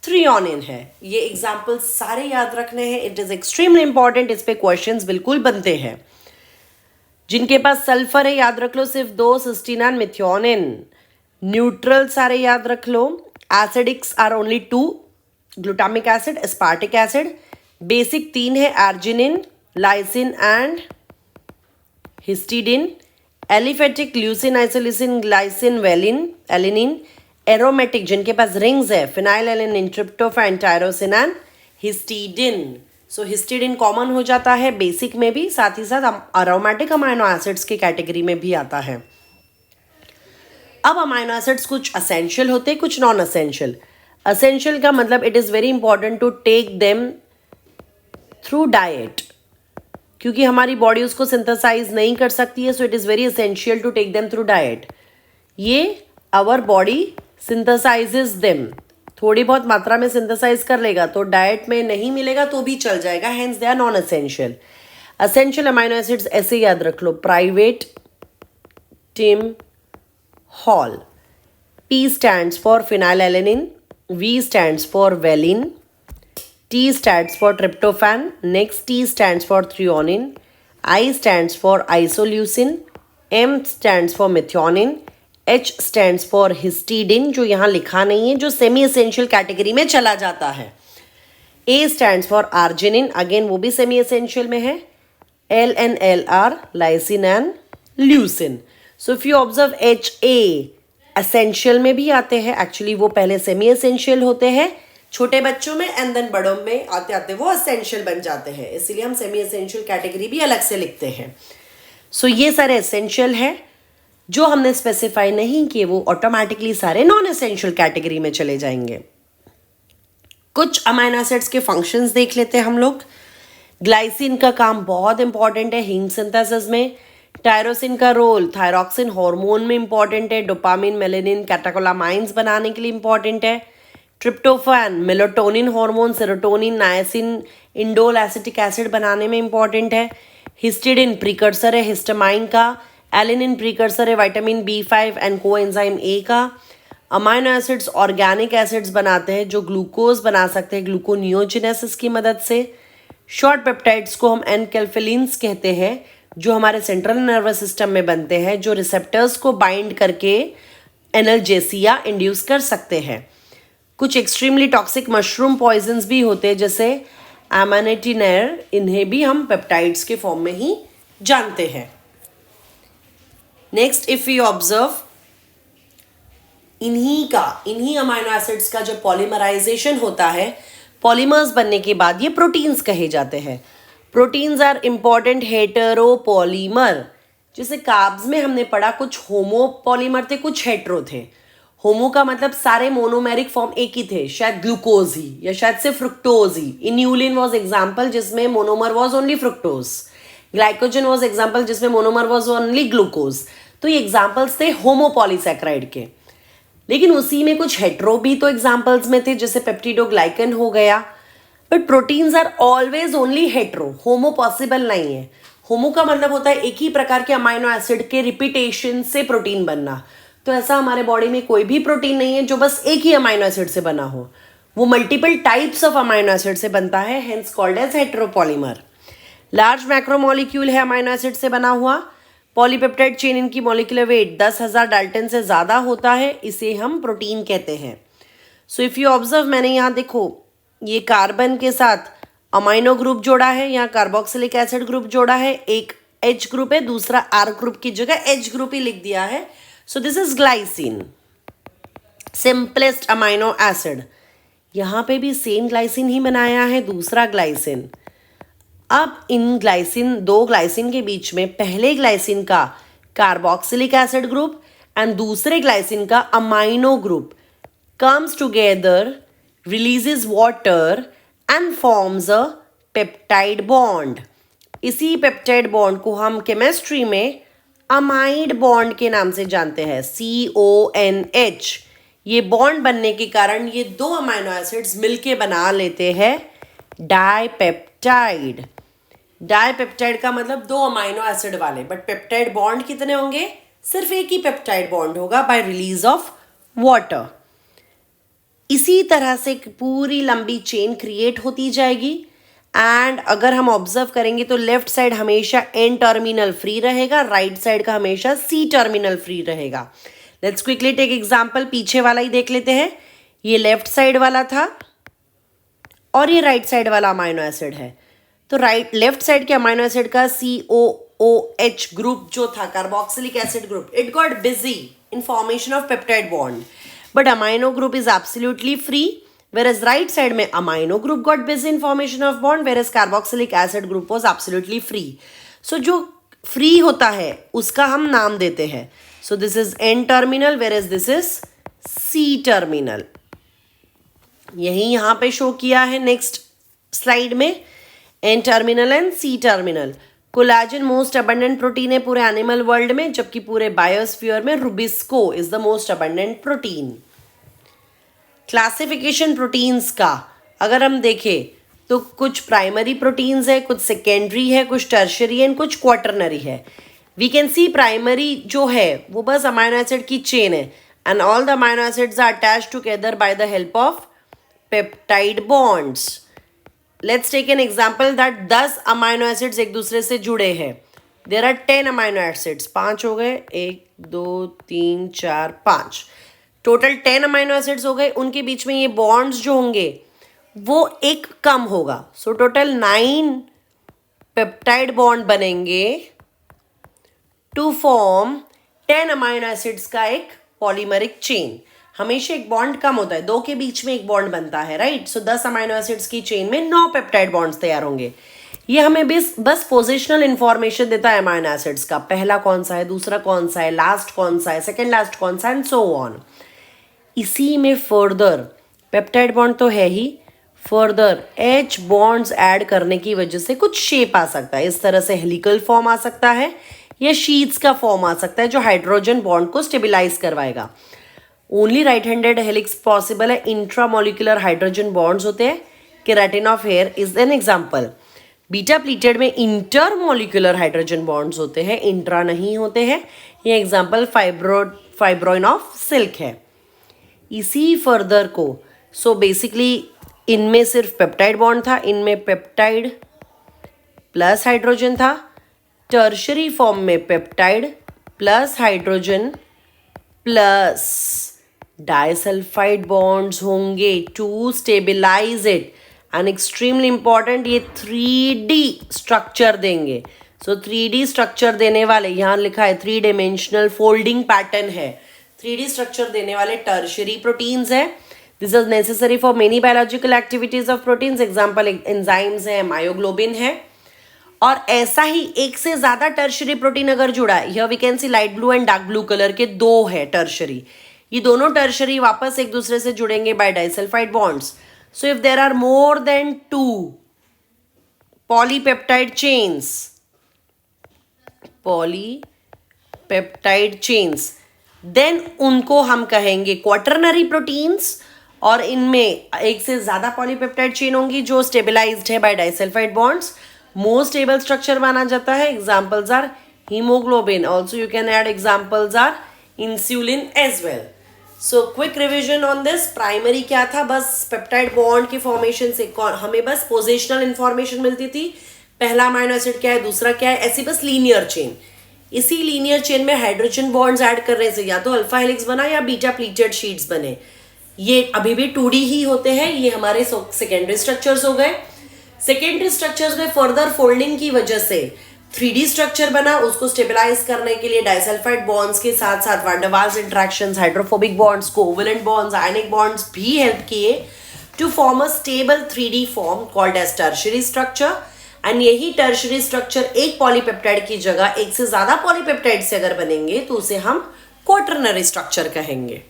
थ्रियोनिन है। ये एग्जाम्पल्स सारे याद रखने हैं, इट इज एक्सट्रीमली इंपॉर्टेंट, इस पे क्वेश्चंस बिल्कुल बनते हैं। जिनके पास सल्फर है याद रख लो सिर्फ 2, सिस्टीन एंड मिथ्योनिन। न्यूट्रल सारे याद रख लो। Acidics are only 2, glutamic acid, aspartic acid. Basic 3 है, arginine, lysine and histidine. Aliphatic leucine, isoleucine, glycine, valine, alanine. Aromatic जिनके पास रिंग्स है, phenylalanine, tryptophan, tyrosine and histidine. So histidine common हो जाता है बेसिक में भी, साथ ही साथ अरोमेटिक अमाइनो एसिड्स की कैटेगरी में भी आता है। अब अमाइनो एसिड्स कुछ असेंशियल होते हैं, कुछ नॉन असेंशियल। असेंशियल का मतलब it is very important to take them through diet, क्योंकि हमारी बॉडी उसको सिंथेसाइज नहीं कर सकती है, so it is very essential to take them through diet. ये आवर बॉडी सिंथेसाइजेज देम, थोड़ी बहुत मात्रा में सिंथेसाइज कर लेगा, तो डाइट में नहीं मिलेगा तो भी चल जाएगा, hence they are non essential. Essential amino acids ऐसे याद रख लो, private, Tim, hall. P stands for phenylalanine, V stands for valine, T stands for tryptophan, next T stands for threonine, I stands for isoleucine, M stands for methionine, H stands for histidine जो यहाँ लिखा नहीं है, जो सेमी एसेंशियल कैटेगरी में चला जाता है। A stands for arginine, again वो भी सेमी एसेंशियल में है। L and L are lysine and leucine. So if you observe HA essential में भी आते हैं, एक्चुअली वो पहले सेमी एसेंशियल होते हैं छोटे बच्चों में, एंड देन बड़ों में आते आते वो एसेंशियल बन जाते हैं, इसीलिए हम सेमी एसेंशियल कैटेगरी भी अलग से लिखते हैं। सो ये सारे एसेंशियल है, जो हमने स्पेसिफाई नहीं किए वो ऑटोमेटिकली सारे नॉन एसेंशियल कैटेगरी में चले जाएंगे। कुछ अमाइनो एसिड्स के फंक्शंस देख लेते हैं हम लोग। ग्लाइसिन का काम बहुत इंपॉर्टेंट है हीम सिंथेसिस में। टायरोसिन का रोल थायरॉक्सिन हार्मोन में इंपॉर्टेंट है, डोपामिन, मेलेनिन, कैटेकोलामाइंस बनाने के लिए इंपॉर्टेंट है। Tryptophan melatonin hormone, serotonin, niacin, indole acetic acid बनाने में इंपॉर्टेंट है। हिस्टिडिन प्रीकर्सर है हिस्टामाइन का। एलिनिन प्रीकर्सर है vitamin B5 and coenzyme A का। अमाइनो एसिड्स ऑर्गेनिक एसिड्स बनाते हैं जो ग्लूकोज बना सकते हैं ग्लूकोनियोजेनेसिस की मदद से। शॉर्ट पेप्टाइड्स को हम एनकेल्फेलिन्स कहते हैं, जो हमारे सेंट्रल नर्वस सिस्टम में बनते हैं, जो रिसेप्टर्स को बाइंड करके एनर्जेसिया इंड्यूस कर सकते हैं। कुछ एक्सट्रीमली टॉक्सिक मशरूम पॉइजन्स भी होते हैं जैसे एमानेटिनेर, इन्हें भी हम पेप्टाइड्स के फॉर्म में ही जानते हैं। नेक्स्ट इफ यू ऑब्जर्व, इन्हीं अमाइनो एसिड्स का जब पॉलीमराइजेशन होता है, पॉलीमर्स बनने के बाद ये प्रोटीन्स कहे जाते हैं। Proteins are important heteropolymer. जैसे कार्ब्स में हमने पढ़ा कुछ होमोपॉलीमर थे, कुछ हेटेरो थे। होमो का मतलब सारे मोनोमेरिक फॉर्म एक ही थे, शायद ग्लूकोज ही या शायद से फ्रुक्टोज ही। इन्यूलिन वॉज एग्जाम्पल जिसमें monomer was only fructose. Glycogen was example जिसमें मोनोमर वॉज ओनली ग्लूकोज। तो ये एग्जाम्पल्स थे होमोपॉलीसैकेराइड के। लेकिन उसी में कुछ हेट्रो भी तो एग्जाम्पल्स में थे, जैसे पेप्टिडोग्लाइकन हो गया। But proteins are always only hetero, homo possible नहीं है। होमो का मतलब होता है एक ही प्रकार के अमाइनो एसिड के रिपीटेशन से प्रोटीन बनना। तो ऐसा हमारे बॉडी में कोई भी प्रोटीन नहीं है जो बस एक ही अमाइनो एसिड से बना हो, वो multiple types of amino acid से बनता है, hence called as heteropolymer. Large macromolecule है अमाइनो एसिड से बना हुआ। पॉलीपेप्टाइड चेन, इनकी मॉलिक्यूलर वेट 10,000 डाल्टन से ज़्यादा होता है, इसे हम प्रोटीन कहते हैं। सो इफ़ यू ऑब्जर्व, मैंने यहाँ देखो ये कार्बन के साथ अमाइनो ग्रुप जोड़ा है, यहाँ कार्बोक्सिलिक एसिड ग्रुप जोड़ा है, एक H ग्रुप है, दूसरा R ग्रुप की जगह H ग्रुप ही लिख दिया है। So this is glycine, simplest amino acid. यहाँ पे भी सेम ग्लाइसिन ही बनाया है, दूसरा ग्लाइसिन। अब इन ग्लाइसिन, दो ग्लाइसिन के बीच में पहले ग्लाइसिन का कार्बोक्सिलिक एसिड ग्रुप एंड दूसरे ग्लाइसिन का amino group comes together, releases water and forms a peptide bond. इसी पेप्टाइड बॉन्ड को हम केमिस्ट्री में अमाइड बॉन्ड के नाम से जानते हैं, CONH। ये बॉन्ड बनने के कारण ये दो अमाइनो एसिड्स मिलके बना लेते हैं डाइपेप्टाइड। डाइपेप्टाइड का मतलब दो अमाइनो एसिड वाले, बट पेप्टाइड बॉन्ड कितने होंगे? सिर्फ एक ही पेप्टाइड बॉन्ड होगा बाय रिलीज ऑफ वाटर। इसी तरह से पूरी लंबी चेन क्रिएट होती जाएगी। एंड अगर हम ऑब्जर्व करेंगे तो लेफ्ट साइड हमेशा N टर्मिनल फ्री रहेगा, राइट साइड का हमेशा C टर्मिनल फ्री रहेगा। लेट्स क्विकली टेक एग्जांपल, पीछे वाला ही देख लेते हैं। ये लेफ्ट साइड वाला था और ये राइट साइड वाला अमाइनो एसिड है। तो लेफ्ट साइड के अमाइनो एसिड का COOH ग्रुप जो था, carboxylic acid group, it got busy in formation of peptide bond, but amino group is absolutely free, whereas right side में amino group got busy in formation of bond, whereas carboxylic acid group was absolutely free. So जो free होता है उसका हम नाम देते हैं। So this is N terminal, whereas this is C terminal. यही यहाँ पे शो किया है नेक्स्ट स्लाइड में, N terminal and C terminal। Collagen most abundant protein है पूरे एनिमल वर्ल्ड में, जबकि पूरे बायोस्फीयर में Rubisco is the most abundant protein. Classification proteins का अगर हम देखें तो कुछ प्राइमरी प्रोटीन्स है, कुछ सेकेंडरी है, कुछ टर्शरी है, कुछ क्वाटरनरी है। वी कैन सी प्राइमरी जो है वो बस अमाइनो एसिड की चेन है, and all the amino acids are attached together by the help of peptide bonds. Let's take an example that 10 amino acids एक दूसरे से जुड़े हैं। देर आर 10 अमाइनो एसिड्स, 5 हो गए, 1 2 3 4 5, टोटल 10 अमाइनो एसिड्स हो गए। उनके बीच में ये बॉन्ड्स जो होंगे वो एक कम होगा, सो टोटल 9 पेप्टाइड बॉन्ड बनेंगे टू फॉर्म 10 अमाइनो एसिड्स का एक पॉलीमरिक चेन। हमेशा एक बॉन्ड कम होता है, दो के बीच में एक बॉन्ड बनता है, राइट। सो 10 अमाइनो एसिड्स की चेन में 9 पेप्टाइड बॉन्ड्स तैयार होंगे। ये हमें बस पोजिशनल इंफॉर्मेशन देता है अमाइनो एसिड्स का, पहला कौन सा है, दूसरा कौन सा है, लास्ट कौन सा है, सेकेंड लास्ट कौन सा, एंड सो ऑन। इसी में फर्दर पेप्टाइड बॉन्ड तो है ही, फर्दर H बॉन्ड्स ऐड करने की वजह से कुछ शेप आ सकता है। इस तरह से हेलिकल फॉर्म आ सकता है या शीट्स का फॉर्म आ सकता है जो हाइड्रोजन बॉन्ड को स्टेबिलाईज करवाएगा। Only right handed helix possible है, इंट्रामोलिकुलर हाइड्रोजन बॉन्ड्स होते हैं। Keratin of here is an example. Beta pleated में इंटरमोलिकुलर हाइड्रोजन बॉन्ड्स होते हैं, इंट्रा नहीं होते हैं। ये एग्जाम्पल फाइब्रोइन ऑफ सिल्क है। इसी फर्दर को सो बेसिकली इनमें सिर्फ पेप्टाइड बॉन्ड था, इनमें पेप्टाइड प्लस हाइड्रोजन था। टर्शरी फॉर्म में peptide plus hydrogen plus disulphide bonds होंगे to stabilise it. And extremely important, ये 3D स्ट्रक्चर देंगे। सो 3D स्ट्रक्चर देने वाले, यहाँ लिखा है 3 डायमेंशनल फोल्डिंग पैटर्न है, 3D स्ट्रक्चर देने वाले टर्शरी प्रोटीन्स है। This is necessary for many biological activities of proteins. Example enzymes है, मायोग्लोबिन है। और ऐसा ही एक से ज्यादा टर्शरी प्रोटीन अगर जुड़ा है, here we can see light blue and dark blue colour के 2 है टर्शरी। ये दोनों टर्शरी वापस एक दूसरे से जुड़ेंगे by disulphide bonds. So if there are more than 2 polypeptide chains then उनको हम कहेंगे क्वाटरनरी प्रोटीन्स, और इनमें एक से ज़्यादा पॉलीपेप्टाइड चेन होंगी जो स्टेबलाइज्ड है by disulphide bonds. Most stable structure माना जाता है। Examples are haemoglobin, also you can add examples are insulin as well. So quick revision on this. Primary क्या था, बस पेप्टाइड बॉन्ड के फॉर्मेशन से हमें बस पोजिशनल इंफॉर्मेशन मिलती थी, पहला अमाइनो एसिड क्या है, दूसरा क्या है, ऐसी बस लीनियर चेन। इसी लीनियर चेन में हाइड्रोजन बॉन्ड्स ऐड करने से या तो अल्फा हेलिक्स बना या बीटा प्लीटेड शीट्स बने। ये अभी भी 2D ही होते हैं, ये हमारे सेकेंडरी स्ट्रक्चर्स हो गए। सेकेंडरी स्ट्रक्चर्स में फर्दर फोल्डिंग की वजह से 3D स्ट्रक्चर बना। उसको स्टेबलाइज करने के लिए डाइसल्फाइड बॉन्ड्स के साथ साथ van der Waals interactions, hydrophobic bonds, covalent bonds, ionic bonds भी हेल्प किए to form a stable 3D form called as tertiary structure. And यही टर्शियरी स्ट्रक्चर एक पॉलीपेप्टाइड की जगह एक से ज्यादा पॉलीपेप्टाइड से अगर बनेंगे तो उसे हम क्वाटरनरी स्ट्रक्चर कहेंगे।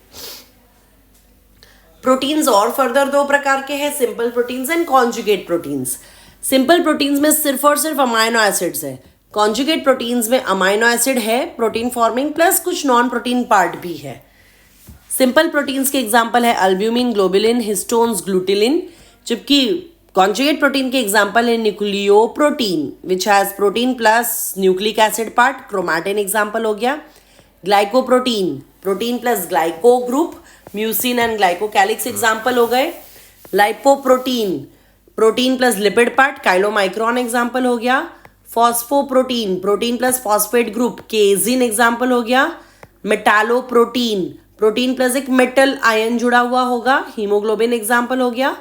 प्रोटीन्स और फर्दर दो प्रकार के हैं, simple proteins and conjugate proteins. Simple proteins में सिर्फ और सिर्फ अमाइनो एसिड्स है। कॉन्जुगेट प्रोटीन्स में अमाइनो एसिड है प्रोटीन फॉर्मिंग प्लस कुछ नॉन प्रोटीन पार्ट भी है। सिंपल प्रोटीन्स के एग्जाम्पल है अल्ब्यूमिन, ग्लोबुलिन, हिस्टोन्स, ग्लूटिलिन, जबकि कॉन्जुगेट प्रोटीन के एग्जाम्पल है nucleoprotein which has protein plus nucleic acid part, chromatin example हो गया। Glycoprotein, protein plus glyco group, mucin and glycocalyx example हो गए। Lipoprotein, protein plus lipid part, chylomicron example हो गया। Phosphoprotein, protein plus phosphate group, casein example हो गया। मेटालोप्रोटीन, प्रोटीन प्लस एक मेटल आयन जुड़ा हुआ होगा, हीमोग्लोबिन एग्जाम्पल हो गया।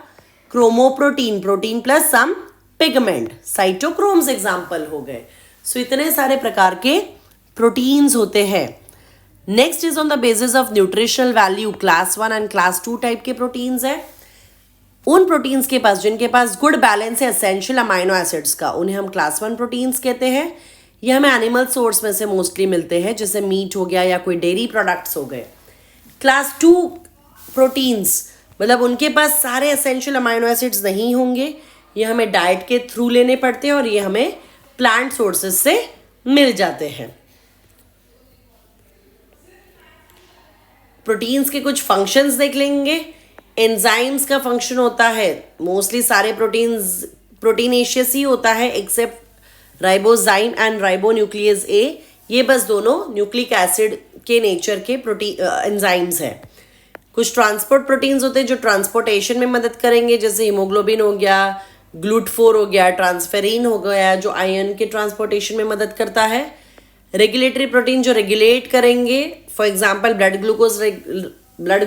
Chromoprotein, protein plus some pigment, cytochromes example हो गए। सो इतने सारे प्रकार के प्रोटीन्स होते हैं। Next is on the basis of nutritional value, class 1 and class 2 type के प्रोटीन्स है। उन प्रोटीन्स के पास जिनके पास गुड बैलेंस है एसेंशियल अमाइनो एसिड्स का, उन्हें हम क्लास 1 प्रोटीन्स कहते हैं। ये हमें एनिमल सोर्स में से मोस्टली मिलते हैं, जैसे मीट हो गया या कोई डेयरी प्रोडक्ट्स हो गए। क्लास 2 प्रोटीन्स मतलब उनके पास सारे एसेंशियल अमाइनो एसिड्स नहीं होंगे, ये हमें डाइट के थ्रू लेने पड़ते हैं और ये हमें प्लांट सोर्सेज से मिल जाते हैं। प्रोटीन्स के कुछ फंक्शंस देख लेंगे। एंजाइम्स का फंक्शन होता है, मोस्टली सारे प्रोटीनेशियस ही होता है एक्सेप्ट राइबोजाइम एंड राइबोन्यूक्लियस ए, ये बस दोनों न्यूक्लिक एसिड के नेचर के एंजाइम्स हैं। कुछ ट्रांसपोर्ट प्रोटीन्स होते हैं जो ट्रांसपोर्टेशन में मदद करेंगे, जैसे हीमोग्लोबिन हो गया, ग्लूट4 हो गया, ट्रांसफेरिन हो गया जो आयन के ट्रांसपोर्टेशन में मदद करता है। रेगुलेटरी प्रोटीन जो रेगुलेट करेंगे, for example blood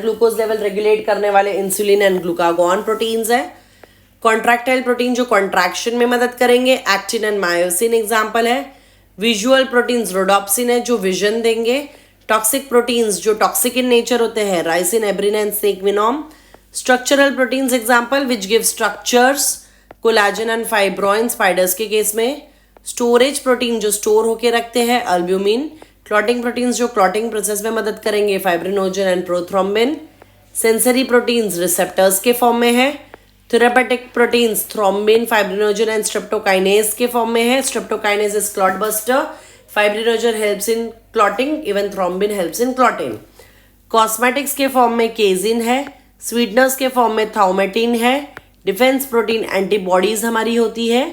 glucose level regulate करने वाले इंसुलिन एंड ग्लूकागॉन प्रोटीन्स है। कॉन्ट्रैक्टाइल प्रोटीन जो कॉन्ट्रैक्शन में मदद करेंगे, एक्टिन एंड मायोसिन एग्जाम्पल है। विजुअल प्रोटीन्स रोडोप्सिन है जो विजन देंगे। टॉक्सिक प्रोटीन्स जो टॉक्सिक इन नेचर होते हैं, राइसिन, एब्रिन एंड सेक्विनोम। Structural proteins example which give structures, collagen and fibroin spiders के केस में। स्टोरेज प्रोटीन जो स्टोर होके रखते हैं, अल्ब्यूमिन। क्लॉटिंग प्रोटीन्स जो क्लॉटिंग प्रोसेस में मदद करेंगे, fibrinogen and prothrombin. Sensory proteins receptors के फॉर्म में है। Therapeutic proteins thrombin, fibrinogen and streptokinase के फॉर्म में है। Streptokinase is clot buster, fibrinogen helps in clotting, even thrombin helps in clotting. Cosmetics के फॉर्म में केजिन है। स्वीटनर्स के फॉर्म में थाउमेटिन है। डिफेंस प्रोटीन एंटीबॉडीज हमारी होती है।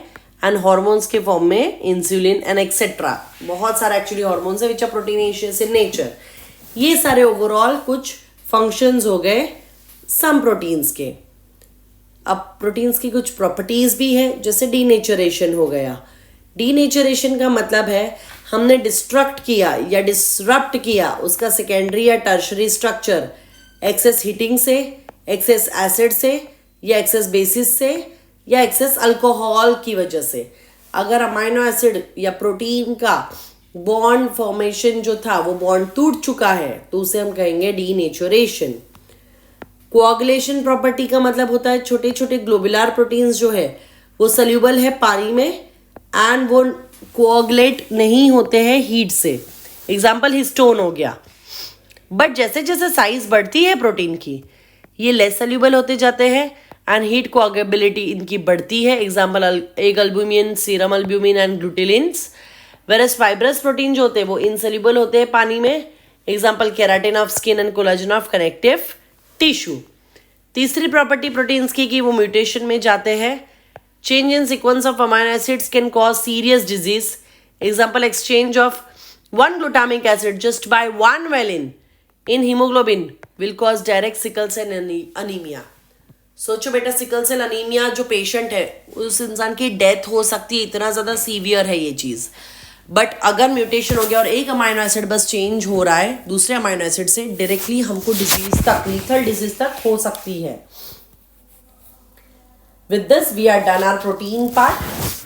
एंड हॉर्मोन्स के फॉर्म में इंसुलिन एंड एक्सेट्रा। बहुत सारे एक्चुअली हॉर्मोन्स है which are proteinaceous in nature. ये सारे ओवरऑल कुछ फंक्शंस हो गए सम प्रोटीन्स के। अब प्रोटीन्स की कुछ प्रॉपर्टीज भी है, जैसे डीनेचरेशन हो गया। डीनेचरेशन का मतलब है हमने डिस्ट्रक्ट किया या डिसरप्ट किया उसका सेकेंडरी या टर्शरी स्ट्रक्चर एक्सेस हीटिंग से, एक्सेस एसिड से, या एक्सेस बेसिस से, या एक्सेस अल्कोहल की वजह से। अगर अमाइनो एसिड या प्रोटीन का बॉन्ड फॉर्मेशन जो था वो बॉन्ड टूट चुका है तो उसे हम कहेंगे डीनेचुरेशन। कोआगुलेशन प्रॉपर्टी का मतलब होता है छोटे छोटे ग्लोबुलर प्रोटीन्स जो है वो सल्यूबल है पानी में एंड वो कोआगुलेट नहीं होते हैं हीट से। एग्जाम्पल हिस्टोन हो गया। बट जैसे जैसे साइज बढ़ती है प्रोटीन की ये लेस सल्यूबल होते जाते हैं एंड हीट कोआगेबिलिटी इनकी बढ़ती है। Example egg albumin, serum albumin and glutelins. Whereas fibrous protein जो होते हैं वो इनसल्यूबल होते हैं पानी में example keratin of skin and collagen of connective tissue. तीसरी प्रॉपर्टी प्रोटीन्स की कि वो म्यूटेशन में जाते हैं। Change in sequence of amino acids can cause serious disease. Example exchange of one glutamic acid just by one valine in hemoglobin will cause direct sickle cell anemia। सोचो बेटा, सिकल सेल अनीमिया जो पेशेंट है उस इंसान की डेथ हो सकती है, इतना ज्यादा सीवियर है ये चीज। बट अगर म्यूटेशन हो गया और एक अमाइनो एसिड बस चेंज हो रहा है दूसरे अमाइनो एसिड से, डायरेक्टली हमको डिजीज तक, लीथल डिजीज तक हो सकती है। With this we are done our protein part.